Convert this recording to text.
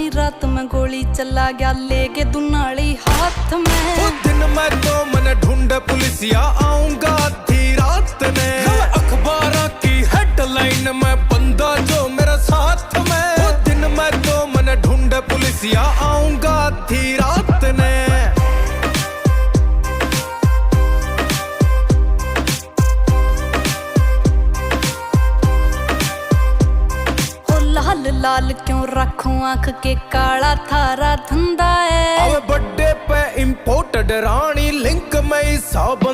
नी रात में गोली चला गया लेके दुनाली हाथ में। वो दिन मैं तो मन ढूंढे पुलिसिया आऊंगा आधी रात में। अखबार की हेडलाइन में बंदा जो मेरा साथ में। वो दिन मैं तो मन ढूंढे पुलिसिया आऊंगा आधी रात ने। लाल लाल क्यों रखूं आंख के काला थारा धंधा है। अब बर्थडे पे इम्पोर्टेड रानी लिंक में हिसाब